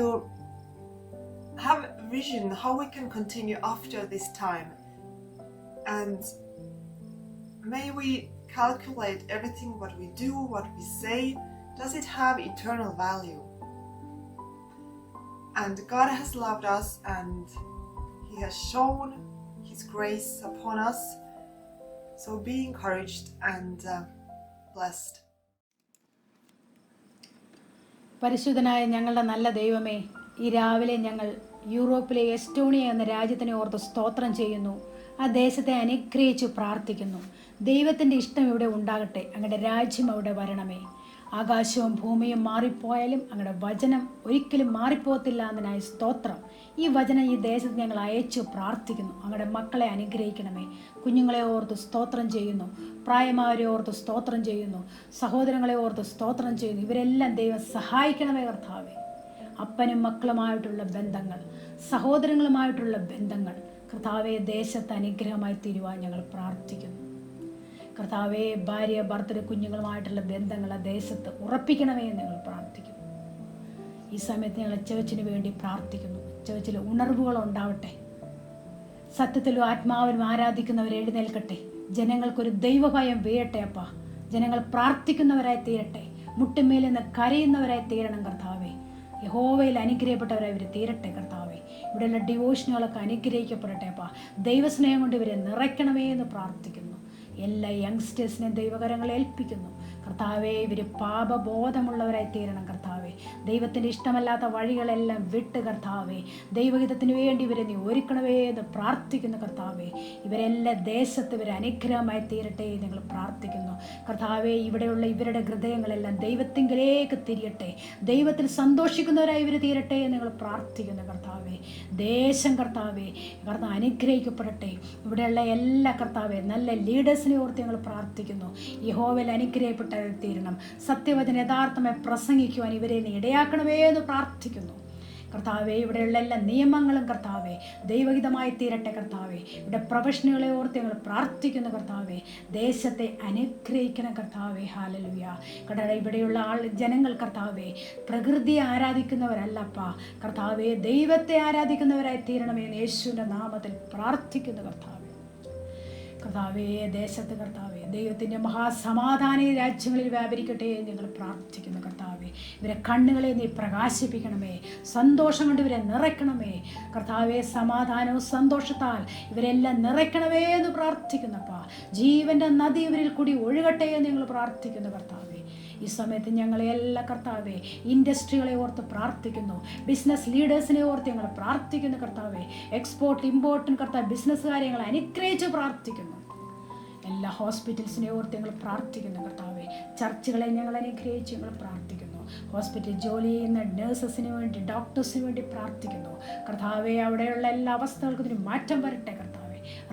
S5: have a vision how we can continue after this time. And may we calculate everything what we do, what we say, does it have eternal value? And God has loved us, and He has shown His grace upon us. So be encouraged and blessed.
S6: പരിശുദ്ധനായ ഞങ്ങളുടെ നല്ല ദൈവമേ, ഈ രാവിലെ ഞങ്ങൾ യൂറോപ്പിലെ Estonia എന്ന രാജ്യത്തിനെ ഓർത്ത് സ്തോത്രം ചെയ്യുന്നു. ആ ദേശത്തെ അനുഗ്രഹിച്ചു പ്രാർത്ഥിക്കുന്നു. ദൈവത്തിൻ്റെ ഇഷ്ടം ഇവിടെ ഉണ്ടാകട്ടെ. അങ്ങയുടെ രാജ്യം അവിടെ വരണമേ. ആകാശവും ഭൂമിയും മാറിപ്പോയാലും അങ്ങയുടെ വചനം ഒരിക്കലും മാറിപ്പോകത്തില്ല എന്നതിനായി സ്തോത്രം. ഈ വചനം ഈ ദേശത്ത് ഞങ്ങൾ അയച്ചു പ്രാർത്ഥിക്കുന്നു. അങ്ങയുടെ മക്കളെ അനുഗ്രഹിക്കണമേ. കുഞ്ഞുങ്ങളെ ഓർത്ത് സ്തോത്രം ചെയ്യുന്നു. പ്രായമായവരെ ഓർത്ത് സ്തോത്രം ചെയ്യുന്നു. സഹോദരങ്ങളെ ഓർത്ത് സ്തോത്രം ചെയ്യുന്നു. ഇവരെല്ലാം ദൈവം സഹായിക്കണമേ കർത്താവേ. അപ്പനും മക്കളുമായിട്ടുള്ള ബന്ധങ്ങൾ, സഹോദരങ്ങളുമായിട്ടുള്ള ബന്ധങ്ങൾ കർത്താവെ ദേശത്ത് അനുഗ്രഹമായി തീരുവാൻ ഞങ്ങൾ പ്രാർത്ഥിക്കുന്നു. കർത്താവെ ഭാര്യ ഭർത്തൃ കുഞ്ഞുങ്ങളുമായിട്ടുള്ള ബന്ധങ്ങൾ ആ ദേശത്ത് ഉറപ്പിക്കണമേ എന്ന് ഞങ്ങൾ പ്രാർത്ഥിക്കുന്നു. ഈ സമയത്ത് ഞങ്ങൾ ചേർച്ചിന് വേണ്ടി പ്രാർത്ഥിക്കുന്നു. ചേർച്ചിൽ ഉണർവുകൾ ഉണ്ടാവട്ടെ. സത്യത്തിലും ആത്മാവിനും ആരാധിക്കുന്നവർ എഴുന്നേൽക്കട്ടെ. ജനങ്ങൾക്കൊരു ദൈവഭയം വീഴട്ടെ അപ്പ. ജനങ്ങൾ പ്രാർത്ഥിക്കുന്നവരായി തീരട്ടെ. മുട്ടുമേൽ നിന്ന് കരയുന്നവരായി തീരണം കർത്താവെ. യഹോവയിൽ അനുഗ്രഹിക്കപ്പെട്ടവരായി ഇവർ തീരട്ടെ കർത്താവെ. ഇവിടെയുള്ള ഡിവോഷനുകളൊക്കെ അനുഗ്രഹിക്കപ്പെടട്ടെ അപ്പ. ദൈവസ്നേഹം കൊണ്ട് ഇവരെ നിറയ്ക്കണമേ എന്ന് പ്രാർത്ഥിക്കുന്നു. എല്ലാ യങ്സ്റ്റേഴ്സിനെ ദൈവകരങ്ങൾ ഏൽപ്പിക്കുന്നു കർത്താവെ. ഇവർ പാപബോധമുള്ളവരായി തീരണം കർത്താവെ. ദൈവത്തിൻ്റെ ഇഷ്ടമല്ലാത്ത വഴികളെല്ലാം വിട്ട് കർത്താവെ ദൈവഹിതത്തിന് വേണ്ടി ഇവരെ നീ ഒരുക്കണമേ എന്ന് പ്രാർത്ഥിക്കുന്നു കർത്താവെ. ഇവരെല്ലാം ദേശത്ത് ഇവരെ അനുഗ്രഹമായി തീരട്ടെ ഞങ്ങൾ പ്രാർത്ഥിക്കുന്നു കർത്താവെ. ഇവിടെയുള്ള ഇവരുടെ ഹൃദയങ്ങളെല്ലാം ദൈവത്തിങ്കിലേക്ക് തിരിയട്ടെ. ദൈവത്തിൽ സന്തോഷിക്കുന്നവരായി ഇവർ തീരട്ടെ എന്ന് ഞങ്ങൾ പ്രാർത്ഥിക്കുന്നു കർത്താവെ. ദേശം കർത്താവെ കർത്താവ് അനുഗ്രഹിക്കപ്പെടട്ടെ. ഇവിടെയുള്ള എല്ലാ കർത്താവെ നല്ല ലീഡേഴ്സിനെ ഓർത്ത് ഞങ്ങൾ പ്രാർത്ഥിക്കുന്നു. യഹോവയിൽ അനുഗ്രഹിക്കപ്പെട്ട തീരണം. സത്യവചന യഥാർത്ഥമായി പ്രസംഗിക്കുവാൻ ഇവരെ നീ ഇടയാക്കണമേ എന്ന് പ്രാർത്ഥിക്കുന്നു കർത്താവെ. ഇവിടെയുള്ള എല്ലാ നിയമങ്ങളും കർത്താവെ ദൈവഹിതമായി തീരട്ടെ കർത്താവെ. ഇവിടെ പ്രൊഫഷനുകളെ ഓർത്ത് ഞങ്ങൾ പ്രാർത്ഥിക്കുന്നു കർത്താവെ. ദേശത്തെ അനുഗ്രഹിക്കണം കർത്താവെ. ഹല്ലേലൂയ. കർത്താവെ ഇവിടെയുള്ള ജനങ്ങൾ കർത്താവെ പ്രകൃതിയെ ആരാധിക്കുന്നവരല്ലപ്പ കർത്താവെ, ദൈവത്തെ ആരാധിക്കുന്നവരായി തീരണമെന്ന് യേശുവിൻ്റെ നാമത്തിൽ പ്രാർത്ഥിക്കുന്നു കർത്താവെ. കർത്താവേ ദേശത്ത് കർത്താവേ ദൈവത്തിൻ്റെ മഹാസമാധാന രാജ്യങ്ങളിൽ വ്യാപരിക്കട്ടെ ഞങ്ങൾ പ്രാർത്ഥിക്കുന്നു കർത്താവേ. ഇവരെ കണ്ണുകളെ നീ പ്രകാശിപ്പിക്കണമേ. സന്തോഷം കൊണ്ട് ഇവരെ നിറയ്ക്കണമേ കർത്താവേ. സമാധാനവും സന്തോഷത്താൽ ഇവരെല്ലാം നിറയ്ക്കണമേ എന്ന് പ്രാർത്ഥിക്കുന്നപ്പ. ജീവൻ്റെ നദി ഇവരിൽ കൂടി ഒഴുകട്ടെ എന്ന് ഞങ്ങൾ പ്രാർത്ഥിക്കുന്നു കർത്താവേ. ഈ സമയത്ത് ഞങ്ങളെ എല്ലാ കർത്താവെ ഇൻഡസ്ട്രികളെ ഓർത്ത് പ്രാർത്ഥിക്കുന്നു. ബിസിനസ് ലീഡേഴ്സിനെ ഓർത്ത് ഞങ്ങൾ പ്രാർത്ഥിക്കുന്നു കർത്താവെ. എക്സ്പോർട്ട് ഇമ്പോർട്ടിന് കർത്താവ് ബിസിനസ് കാര്യങ്ങൾ അനുഗ്രഹിച്ച് പ്രാർത്ഥിക്കുന്നു. എല്ലാ ഹോസ്പിറ്റൽസിനെ ഓർത്ത് ഞങ്ങൾ പ്രാർത്ഥിക്കുന്നു കർത്താവെ. ചർച്ചുകളെ ഞങ്ങൾ അനുഗ്രഹിച്ച് ഞങ്ങൾ പ്രാർത്ഥിക്കുന്നു. ഹോസ്പിറ്റലിൽ ജോലി ചെയ്യുന്ന നഴ്സസിന് വേണ്ടി, ഡോക്ടേഴ്സിന് വേണ്ടി പ്രാർത്ഥിക്കുന്നു കർത്താവെ. അവിടെയുള്ള എല്ലാ അവസ്ഥകൾക്കും ഇതിന് മാറ്റം വരട്ടെ കർത്താവെ.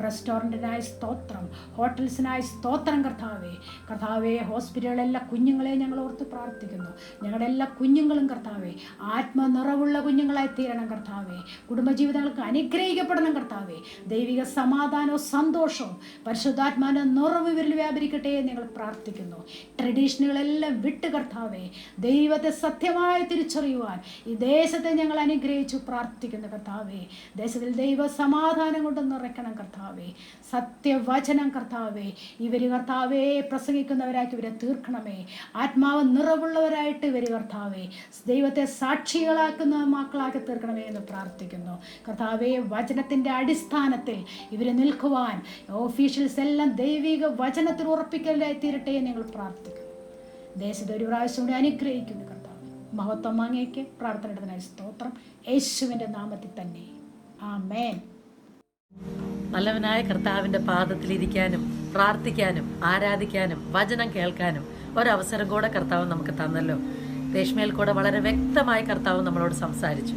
S6: റെസ്റ്റോറൻറ്റിനായി സ്തോത്രം, ഹോട്ടൽസിനായി സ്തോത്രം കർത്താവെ. കർത്താവെ ഹോസ്പിറ്റലുകളെല്ലാ കുഞ്ഞുങ്ങളെ ഞങ്ങൾ ഓർത്ത് പ്രാർത്ഥിക്കുന്നു. ഞങ്ങളുടെ എല്ലാ കുഞ്ഞുങ്ങളും കർത്താവെ ആത്മനിറവുള്ള കുഞ്ഞുങ്ങളായി തീരണം കർത്താവെ. കുടുംബജീവിതങ്ങൾക്ക് അനുഗ്രഹിക്കപ്പെടണം കർത്താവെ. ദൈവിക സമാധാനവും സന്തോഷവും പരിശുദ്ധാത്മാവിൻ്റെ നിറവ് ഇവരിൽ വ്യാപരിക്കട്ടെ എന്ന് ഞങ്ങൾ പ്രാർത്ഥിക്കുന്നു. ട്രഡീഷനുകളെല്ലാം വിട്ട് കർത്താവെ ദൈവത്തെ സത്യമായി തിരിച്ചറിയുവാൻ ഈ ദേശത്തെ ഞങ്ങൾ അനുഗ്രഹിച്ചു പ്രാർത്ഥിക്കുന്നു കർത്താവെ. ദേശത്തിൽ ദൈവ സമാധാനം കൊണ്ട് നിറയ്ക്കണം കർത്താവേ. സത്യവചനം കർത്താവേ ഇവർ കർത്താവേ പ്രസംഗിക്കുന്നവരാക്കി ഇവരെ തീർക്കണമേ. ആത്മാവ് നിറവുള്ളവരായിട്ട് ഇവർ കർത്താവേ ദൈവത്തെ സാക്ഷികളാക്കുന്ന മക്കളാക്കി തീർക്കണമേ എന്ന് പ്രാർത്ഥിക്കുന്നു കർത്താവേ. വചനത്തിൻ്റെ അടിസ്ഥാനത്തിൽ ഇവർ നിൽക്കുവാൻ ഓഫീഷ്യൽസ് എല്ലാം ദൈവിക വചനത്തിൽ ഉറപ്പിക്കലായി തീരട്ടെ എന്ന് ഞങ്ങൾ പ്രാർത്ഥിക്കുന്നു. ദേശത്തെ ഒരു പ്രാവശ്യം കൂടി അനുഗ്രഹിക്കുന്നു കർത്താവ്. മഹത്വം അങ്ങേക്ക്. പ്രാർത്ഥനയുടേതിനായി സ്തോത്രം യേശുവിൻ്റെ നാമത്തിൽ തന്നെ. ആമേൻ.
S7: നല്ലവനായ കർത്താവിൻ്റെ പാദത്തിലിരിക്കാനും പ്രാർത്ഥിക്കാനും ആരാധിക്കാനും വചനം കേൾക്കാനും ഒരവസരം കൂടെ കർത്താവ് നമുക്ക് തന്നല്ലോ. രേഷ്മയിൽ കൂടെ വളരെ വ്യക്തമായി കർത്താവ് നമ്മളോട് സംസാരിച്ചു.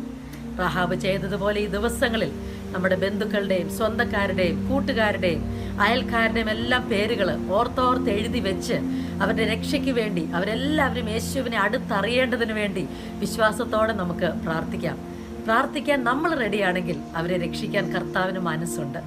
S7: റഹാബ് ചെയ്തതുപോലെ ഈ ദിവസങ്ങളിൽ നമ്മുടെ ബന്ധുക്കളുടെയും സ്വന്തക്കാരുടെയും കൂട്ടുകാരുടെയും അയൽക്കാരുടെയും എല്ലാം പേരുകൾ ഓർത്തോർത്ത് എഴുതി വെച്ച് അവരുടെ രക്ഷയ്ക്ക് വേണ്ടി അവരെല്ലാവരും യേശുവിനെ അടുത്തറിയേണ്ടതിന് വേണ്ടി വിശ്വാസത്തോടെ നമുക്ക് പ്രാർത്ഥിക്കാൻ നമ്മൾ റെഡിയാണെങ്കിൽ അവരെ രക്ഷിക്കാൻ കർത്താവിന് മനസ്സുണ്ട്.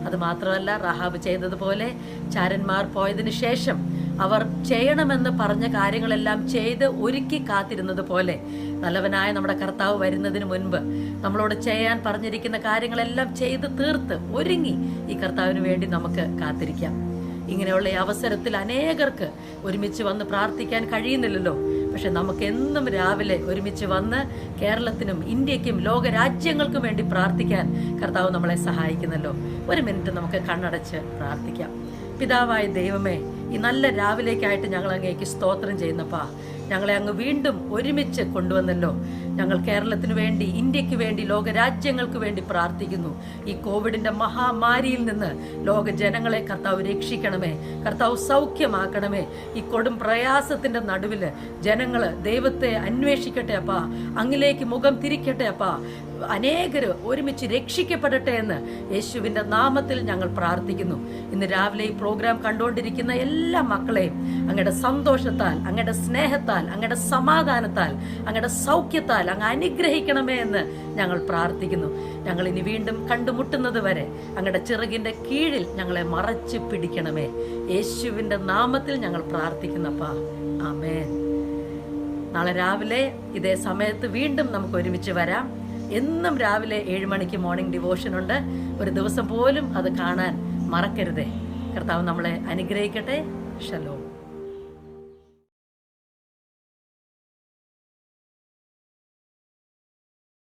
S7: അതുമാത്രമല്ല, റഹാബ് ചെയ്തതുപോലെ ചാരന്മാർ പോയതിനു ശേഷം അവർ ചെയ്യണമെന്ന് പറഞ്ഞ കാര്യങ്ങളെല്ലാം ചെയ്ത് ഒരുക്കി കാത്തിരുന്നത് പോലെ നല്ലവനായ നമ്മുടെ കർത്താവ് വരുന്നതിന് മുൻപ് നമ്മളോട് ചെയ്യാൻ പറഞ്ഞിരിക്കുന്ന കാര്യങ്ങളെല്ലാം ചെയ്ത് തീർത്ത് ഒരുങ്ങി ഈ കർത്താവിന് വേണ്ടി നമുക്ക് കാത്തിരിക്കാം. ഇങ്ങനെയുള്ള ഈ അവസരത്തിൽ അനേകർക്ക് ഒരുമിച്ച് വന്ന് പ്രാർത്ഥിക്കാൻ കഴിയുന്നില്ലല്ലോ. പക്ഷെ നമുക്ക് എന്നും രാവിലെ ഒരുമിച്ച് വന്ന് കേരളത്തിനും ഇന്ത്യക്കും ലോകരാജ്യങ്ങൾക്കും വേണ്ടി പ്രാർത്ഥിക്കാൻ കർത്താവ് നമ്മളെ സഹായിക്കുന്നല്ലോ. ഒരു മിനിറ്റ് നമുക്ക് കണ്ണടച്ച് പ്രാർത്ഥിക്കാം. പിതാവായ ദൈവമേ, ഈ നല്ല രാവിലേക്കായിട്ട് ഞങ്ങൾ അങ്ങേക്ക് സ്തോത്രം ചെയ്യുന്നപ്പാ. ഞങ്ങളെ അങ്ങ് വീണ്ടും ഒരുമിച്ച് കൊണ്ടുവന്നല്ലോ. ഞങ്ങൾ കേരളത്തിന് വേണ്ടി, ഇന്ത്യക്ക് വേണ്ടി, ലോകരാജ്യങ്ങൾക്ക് വേണ്ടി പ്രാർത്ഥിക്കുന്നു. ഈ കോവിഡിന്റെ മഹാമാരിയിൽ നിന്ന് ലോക ജനങ്ങളെ കർത്താവ് രക്ഷിക്കണമേ, കർത്താവ് സൗഖ്യമാക്കണമേ. ഈ കൊടും പ്രയാസത്തിന്റെ നടുവില് ജനങ്ങള് ദൈവത്തെ അന്വേഷിക്കട്ടെ അപ്പാ, അങ്ങിലേക്ക് മുഖം തിരിക്കട്ടെ അപ്പാ. അനേകര് ഒരുമിച്ച് രക്ഷിക്കപ്പെടട്ടെ എന്ന് യേശുവിന്റെ നാമത്തിൽ ഞങ്ങൾ പ്രാർത്ഥിക്കുന്നു. ഇന്ന് രാവിലെ ഈ പ്രോഗ്രാം കണ്ടുകൊണ്ടിരിക്കുന്ന എല്ലാ മക്കളെയും അങ്ങയുടെ സന്തോഷത്താൽ, അങ്ങയുടെ സ്നേഹത്താൽ, അങ്ങയുടെ സമാധാനത്താൽ, അങ്ങയുടെ സൗഖ്യത്താൽ അങ്ങ് അനുഗ്രഹിക്കണമേ എന്ന് ഞങ്ങൾ പ്രാർത്ഥിക്കുന്നു. ഞങ്ങൾ ഇനി വീണ്ടും കണ്ടുമുട്ടുന്നത് വരെ അങ്ങയുടെ ചിറകിന്റെ കീഴിൽ ഞങ്ങളെ മറച്ചു പിടിക്കണമേ. യേശുവിന്റെ നാമത്തിൽ ഞങ്ങൾ പ്രാർത്ഥിക്കുന്നപ്പാ, ആമേൻ. നാളെ രാവിലെ ഇതേ സമയത്ത് വീണ്ടും നമുക്ക് ഒരുമിച്ച് വരാം. എന്നും രാവിലെ 7 മണിക്ക് മോർണിംഗ് ഡിവോഷൻ ഉണ്ട്. ഒരു ദിവസം പോലും അത് കാണാൻ മറക്കരുതേ. കർത്താവ് നമ്മളെ അനുഗ്രഹിക്കട്ടെ. ഷലോം.